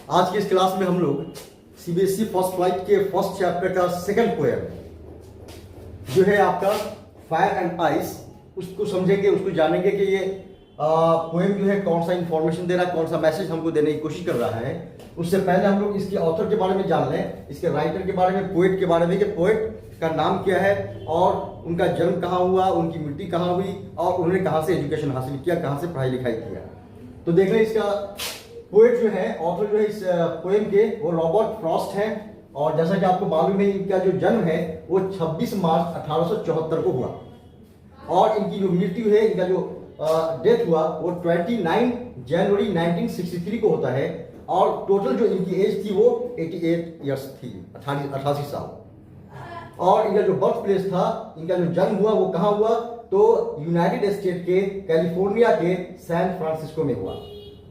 आज की इस क्लास में हम लोग सीबीएसई फर्स्ट फ्लाइट के फर्स्ट चैप्टर का सेकंड पोएम जो है आपका फायर एंड आइस, उसको समझेंगे, उसको जानेंगे कि ये पोएम जो है कौन सा इंफॉर्मेशन दे रहा है, कौन सा मैसेज हमको देने की कोशिश कर रहा है। उससे पहले हम लोग इसके ऑथर के बारे में जान लें, इसके राइटर के बारे में, पोएट के बारे में कि पोएट का नाम क्या है और उनका जन्म कहाँ हुआ, उनकी मृत्यु कहाँ हुई और उन्होंने कहाँ से एजुकेशन हासिल किया, कहाँ से पढ़ाई लिखाई किया। तो देख लें इसका पोएट जो है, ऑथर जो है इस पोएम के, वो रॉबर्ट फ्रॉस्ट हैं। और जैसा कि आपको मालूम है इनका जो जन्म है वो 26 मार्च 1874 को हुआ और इनकी जो मृत्यु है, इनका जो डेथ हुआ वो 29 जनवरी 1963 को होता है। और टोटल जो इनकी एज थी वो 88 ईयर्स थी, 88 साल। और इनका जो बर्थ प्लेस था, इनका जो जन्म हुआ वो कहाँ हुआ, तो यूनाइटेड स्टेट के कैलिफोर्निया के सैन फ्रांसिस्को में हुआ।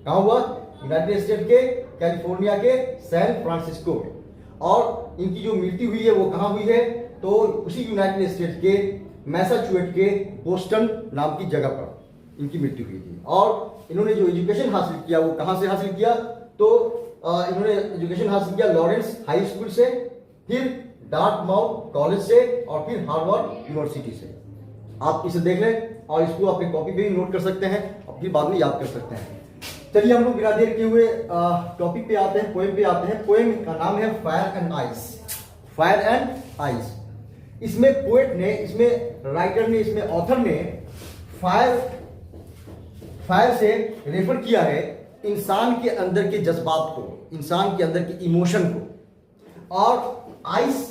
कहाँ हुआ? यूनाइटेड स्टेट के कैलिफोर्निया के सैन फ्रांसिस्को में। और इनकी जो मृत्यु हुई है वो कहाँ हुई है, तो उसी यूनाइटेड स्टेट के मैसाचुसेट्स के बोस्टन नाम की जगह पर इनकी मृत्यु हुई थी। और इन्होंने जो एजुकेशन हासिल किया वो कहाँ से हासिल किया, तो इन्होंने एजुकेशन हासिल किया लॉरेंस हाई स्कूल से, फिर डार्टमाउथ कॉलेज से और फिर हार्वर्ड यूनिवर्सिटी से। आप इसे देख लें और इसको अपनी कॉपी पे भी नोट कर सकते हैं और फिर बाद में याद कर सकते हैं। चलिए हम लोग बिना देर किए हुए टॉपिक पे आते हैं, पोएम पे आते हैं। पोएम का नाम है fire and ice. Fire and ice. इसमें पोएट ने, इसमें राइटर ने, इसमें ऑथर ने फायर से रेफर किया है इंसान के अंदर के जज्बात को, इंसान के अंदर के इमोशन को। और आइस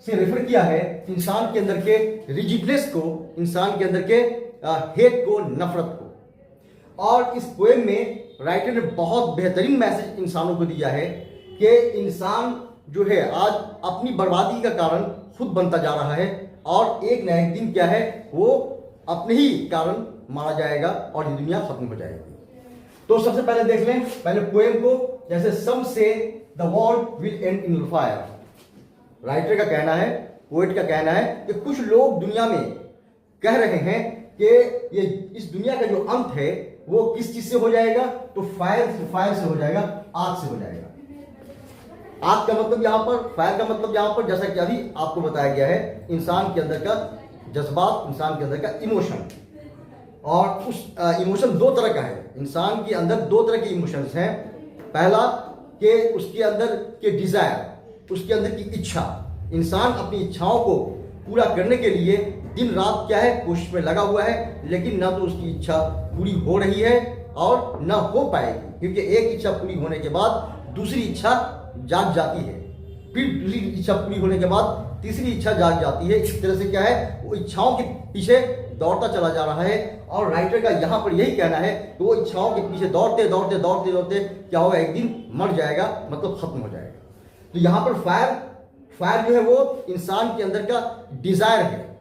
से रेफर किया है इंसान के अंदर के रिजिडनेस को, इंसान के अंदर के हेट को, नफरत को। और इस पोएम में राइटर ने बहुत बेहतरीन मैसेज इंसानों को दिया है कि इंसान जो है आज अपनी बर्बादी का कारण खुद बनता जा रहा है और एक न एक दिन क्या है वो अपने ही कारण मारा जाएगा और ये दुनिया खत्म हो जाएगी। तो सबसे पहले देख लें पहले पोएम को। जैसे सम से the world will and in fire. Writer का कहना है, पोएट का कहना है कि कुछ लोग दुनिया में कह रहे हैं कि ये इस दुनिया का जो अंत है वो किस चीज से हो जाएगा, तो फायर से हो जाएगा, आग से हो जाएगा। आग का मतलब यहां पर, फायर का मतलब यहां पर, जैसा कि अभी आपको बताया गया है, इंसान के अंदर का जज्बात, इंसान के अंदर का इमोशन। और उस इमोशन दो तरह का है। इंसान के अंदर दो तरह के इमोशंस हैं। पहला कि उसके अंदर के डिजायर, उसके अंदर की इच्छा। इंसान अपनी इच्छाओं को पूरा करने के लिए दिन रात क्या है, कोशिश में लगा हुआ है, लेकिन ना तो उसकी इच्छा पूरी हो रही है और ना हो पाएगी, क्योंकि एक इच्छा पूरी होने के बाद दूसरी इच्छा जाग जाती है, फिर दूसरी इच्छा पूरी होने के बाद तीसरी इच्छा जाग जाती है। इस तरह से क्या है, वो इच्छाओं के पीछे दौड़ता चला जा रहा है। और राइटर का यहाँ पर यही कहना है कि वो इच्छाओं के पीछे दौड़ते दौड़ते दौड़ते दौड़ते क्या होगा, एक दिन मर जाएगा, मतलब खत्म हो जाएगा। तो यहाँ पर फायर जो है वो इंसान के अंदर का डिजायर है,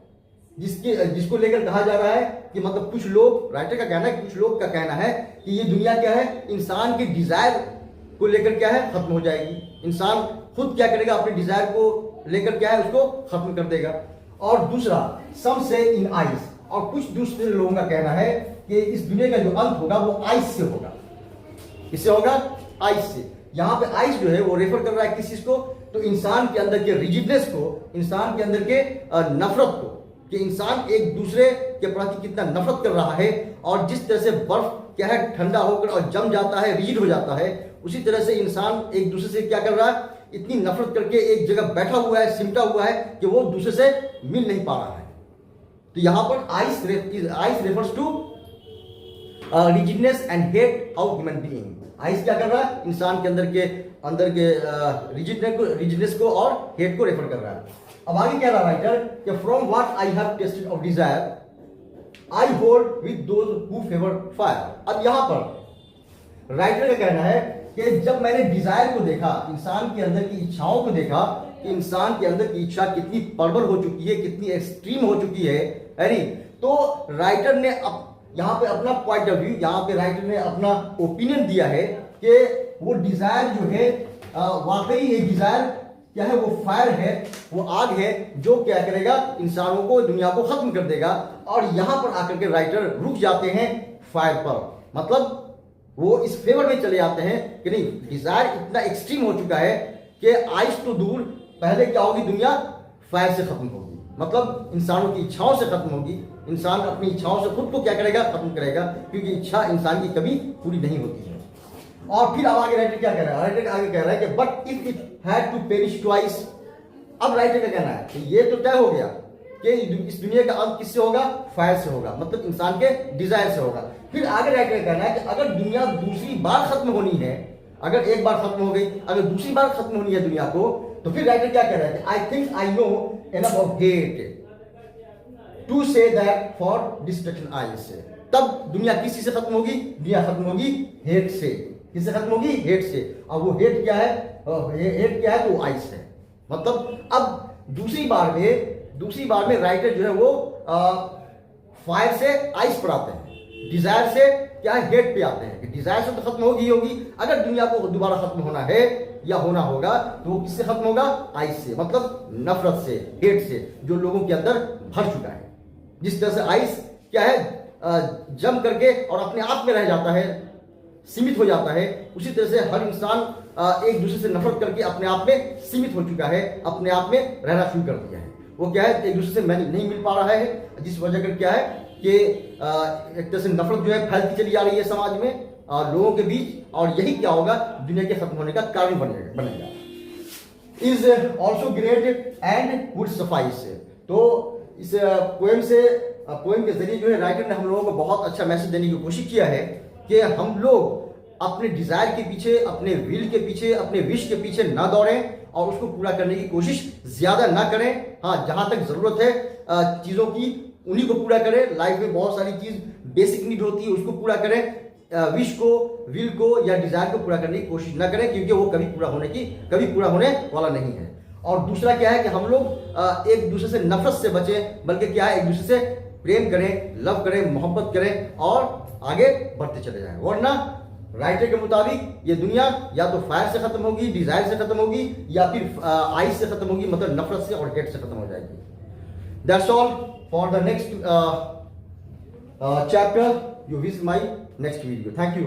जिसको लेकर कहा जा रहा है कि मतलब कुछ लोग, राइटर का कहना है, कुछ लोग का कहना है कि ये दुनिया क्या है, इंसान के डिजायर को लेकर क्या है, खत्म हो जाएगी। इंसान खुद क्या करेगा, अपने डिजायर को लेकर क्या है, उसको खत्म कर देगा। और दूसरा सम से इन आइस। और कुछ दूसरे लोगों का कहना है कि इस दुनिया का जो अंत होगा वो आइस से होगा। किससे होगा? आइस से। यहाँ पे आइस जो है वो रेफर कर रहा है किस चीज को, तो इंसान के अंदर के रिजिडनेस को, इंसान के अंदर के नफरत को, कि इंसान एक दूसरे के प्रति कितना नफरत कर रहा है। और जिस तरह से बर्फ क्या है ठंडा होकर और जम जाता है, रिजिड हो जाता है, उसी तरह से इंसान एक दूसरे से क्या कर रहा है, इतनी नफरत करके एक जगह बैठा हुआ है, सिमटा हुआ है कि वो दूसरे से मिल नहीं पा रहा है। तो यहां पर ice refers to rigidness and hate of human being. Ice क्या कर रहा है, इंसान के अंदर के रिजिडनेस को और हेट को रेफर कर रहा है। अब आगे क्या रहा राइटर कि from what I have tested of desire I hold with those who favour fire. अब यहां पर राइटर का कहना है कि जब मैंने डिजायर को देखा, इंसान के अंदर की इच्छाओं को देखा कि इंसान के अंदर की इच्छा कितनी प्रबल हो चुकी है, कितनी एक्सट्रीम हो चुकी है नहीं, तो राइटर ने यहाँ पे अपना पॉइंट ऑफ व्यू, यहाँ पे राइटर ने अपना ओपिनियन दिया है कि वो डिजायर जो है वाकई ये डिजायर क्या है, वो फायर है, वो आग है जो क्या करेगा, इंसानों को, दुनिया को खत्म कर देगा। और यहां पर आकर के राइटर रुक जाते हैं फायर पर, मतलब वो इस फेवर में चले जाते हैं कि नहीं, डिजायर इतना एक्सट्रीम हो चुका है कि आइस तो दूर, पहले क्या होगी, दुनिया फायर से खत्म होगी, मतलब इंसानों की इच्छाओं से खत्म होगी। इंसान अपनी इच्छाओं से खुद को क्या करेगा, खत्म करेगा, क्योंकि इच्छा इंसान की कभी पूरी नहीं होती है। और फिर अब आगे राइटर क्या कह रहा है, राइटर आगे कह रहा है कि but if it had to perish twice. अब राइटर का कहना है कि ये तो तय हो गया कि इस दुनिया का अंत किससे होगा, फायर से होगा, मतलब इंसान के डिजायर से होगा। फिर आगे राइटर का कहना है कि अगर दुनिया दूसरी बार खत्म होनी है, अगर एक बार खत्म हो गई, अगर दूसरी बार खत्म होनी है दुनिया को, तो फिर राइटर क्या कह रहा है, I think I know enough of hate to say that for destruction I say. तब दुनिया किस चीज से खत्म होगी, दुनिया खत्म होगी हेट से। किससे खत्म होगी, हेट से। अब वो हेट क्या है, हेट क्या है, तो आइस है। मतलब अब दूसरी बार में राइटर जो है वो फायर से आइस पर आते हैं, डिजायर से क्या है, हेट पे आते हैं कि डिजायर से तो खत्म होगी होगी, अगर दुनिया को दोबारा खत्म होना है या होना होगा तो वो किससे खत्म होगा, आइस से, मतलब नफरत से, हेट से, जो लोगों के अंदर भर चुका है। जिस तरह से आइस क्या है, जम करके और अपने आप में रह जाता है, सीमित हो जाता है, उसी तरह से हर इंसान एक दूसरे से नफरत करके अपने आप में सीमित हो चुका है, अपने आप में रहना शुरू कर दिया है। वो क्या है, एक दूसरे से नहीं मिल पा रहा है, जिस वजह कर क्या है कि एक तरह से नफरत जो है फैलती चली जा रही है समाज में लोगों के बीच, और यही क्या होगा, दुनिया के खत्म होने का कारण बनेगा। Is also great and would suffice. तो इस पोएम के जरिए जो है राइटर ने हम लोगों को बहुत अच्छा मैसेज देने की कोशिश किया है कि हम लोग अपने डिजायर के पीछे, अपने विल के पीछे, अपने विश के पीछे ना दौड़ें और उसको पूरा करने की कोशिश ज्यादा ना करें। हाँ, जहां तक जरूरत है चीजों की उन्हीं को पूरा करें। लाइफ में बहुत सारी चीज बेसिक नीड होती है, उसको पूरा करें। विश को, विल को या डिजायर को पूरा करने की कोशिश ना करें, क्योंकि वो कभी पूरा होने वाला नहीं है। और दूसरा क्या है कि हम लोग एक दूसरे से नफरत से बचें, बल्कि क्या है, एक दूसरे से प्रेम करें, लव करें, मोहब्बत करें और आगे बढ़ते चले जाएं। वरना राइटर के मुताबिक ये दुनिया या तो फायर से खत्म होगी, डिजायर से खत्म होगी, या फिर आइस से खत्म होगी, मतलब नफरत से और हेट से खत्म हो जाएगी। That's all for the next chapter. You with my next video. Thank you.